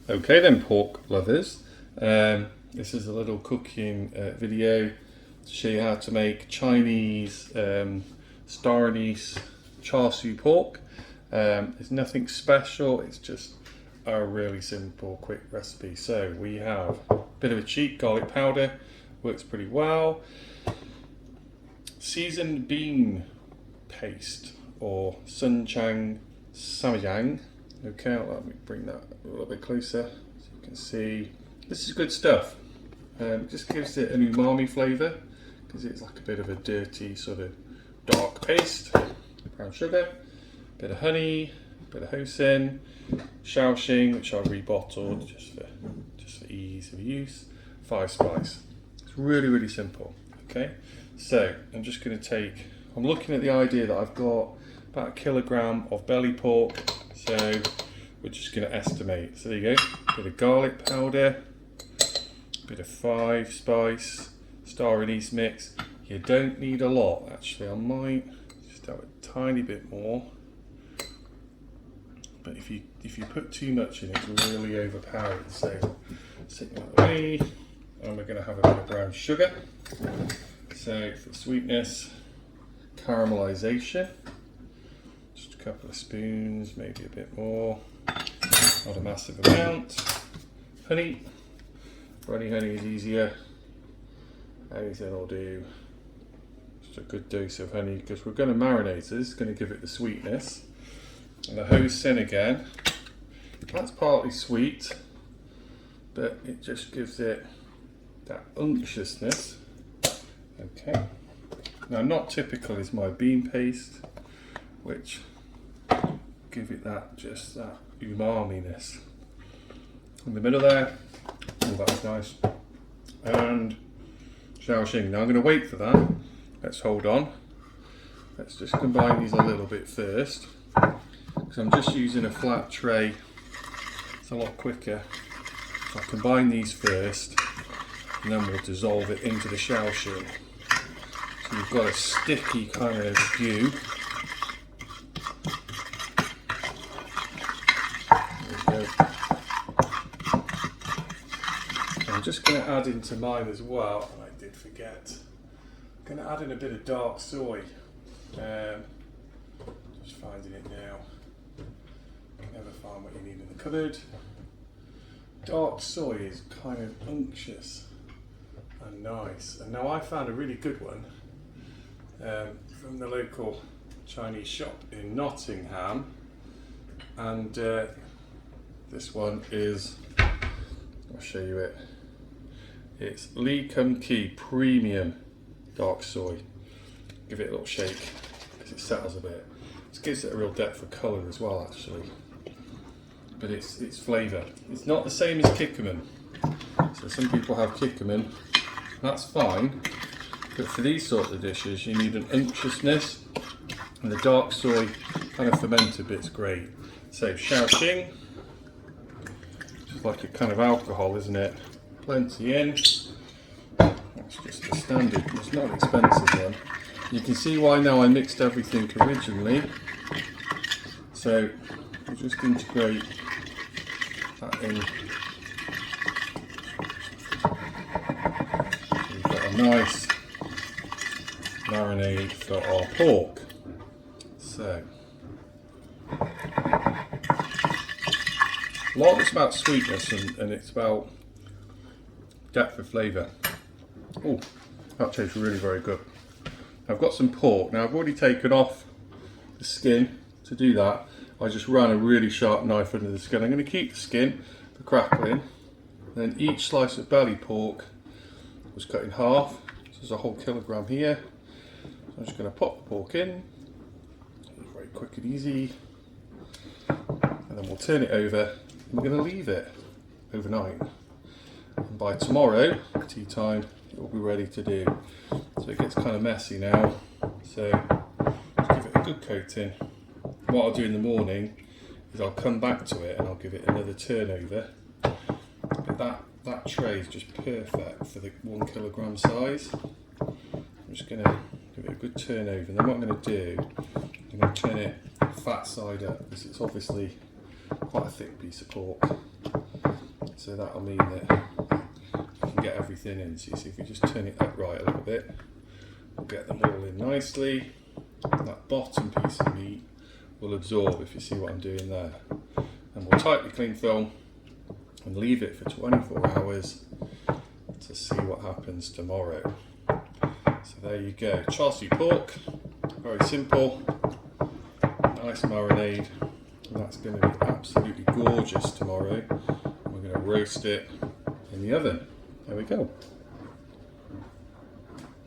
Okay then, pork lovers, this is a little cooking video to show you how to make Chinese star anise char siu pork. It's nothing special, it's just a really simple quick recipe. So we have a bit of a cheap garlic powder, works pretty well, seasoned bean paste or sunchang samyang. Okay, let me bring that a little bit closer so you can see. This is good stuff. It just gives it an umami flavour because it's like a bit of a dirty sort of dark paste. Brown sugar, a bit of honey, a bit of hoisin, shaoxing, which I've rebottled just for ease of use, 5 spice. It's really simple. Okay, so I'm just going to I'm looking at the idea that I've got about 1 kilogram of belly pork. So we're just going to estimate. So there you go, a bit of garlic powder, a bit of 5 spice, star anise mix. You don't need a lot actually, I might just have a tiny bit more. But if you put too much in, it's really overpowering. So stick that away, and we're going to have a bit of brown sugar. So for sweetness, caramelization. Just a couple of spoons, maybe a bit more, not a massive amount. Honey, runny honey is easier, anything will do. Just a good dose of honey because we're going to marinate, so this is going to give it the sweetness. And the hoisin again, that's partly sweet, but it just gives it that unctuousness. Okay, now not typical is my bean paste, which give it that umami-ness. In the middle there, oh that's nice. And shaoxing. Now I'm going to wait for that. Let's hold on. Let's just combine these a little bit first, because I'm just using a flat tray. It's a lot quicker. So I'll combine these first, and then we'll dissolve it into the shaoxing. So you've got a sticky kind of glue. I'm just going to add into mine as well, and I did forget, I'm going to add in a bit of dark soy. Just finding it now. You can never find what you need in the cupboard. Dark soy is kind of unctuous and nice. And now I found a really good one from the local Chinese shop in Nottingham. And this one is, I'll show you it. It's Lee Kum Kee Premium Dark Soy. Give it a little shake because it settles a bit. This gives it a real depth of colour as well actually. But it's flavour. It's not the same as kikkoman. So some people have kikkoman, that's fine. But for these sort of dishes you need an unctuousness, and the dark soy kind of fermented bit's great. So shaoxing, just like a kind of alcohol, isn't it? Plenty in. That's just the standard, it's not an expensive one. You can see why now I mixed everything originally. So we'll just integrate that in. So we've got a nice marinade for our pork. So a lot of it's about sweetness and it's about depth of flavour. Oh, that tastes really very good. I've got some pork. Now I've already taken off the skin. To do that, I just ran a really sharp knife under the skin. I'm going to keep the skin for crackling. Then each slice of belly pork was cut in half. So there's a whole kilogram here. So I'm just going to pop the pork in. Very quick and easy. And then we'll turn it over. And we're going to leave it overnight. And by tomorrow, tea time, it will be ready to do. So it gets kind of messy now. So just give it a good coating. What I'll do in the morning is I'll come back to it and I'll give it another turn over. But that tray is just perfect for the 1 kilogram size. I'm just going to give it a good turn over. And then what I'm going to do, I'm going to turn it fat side up because it's obviously quite a thick piece of pork. So that'll mean that you can get everything in. So you see, if you just turn it upright a little bit, we'll get them all in nicely. And that bottom piece of meat will absorb, if you see what I'm doing there. And we'll tightly cling film and leave it for 24 hours to see what happens tomorrow. So there you go, char siu pork, very simple, nice marinade, and that's going to be absolutely gorgeous tomorrow. We're going to roast it in the oven. There we go.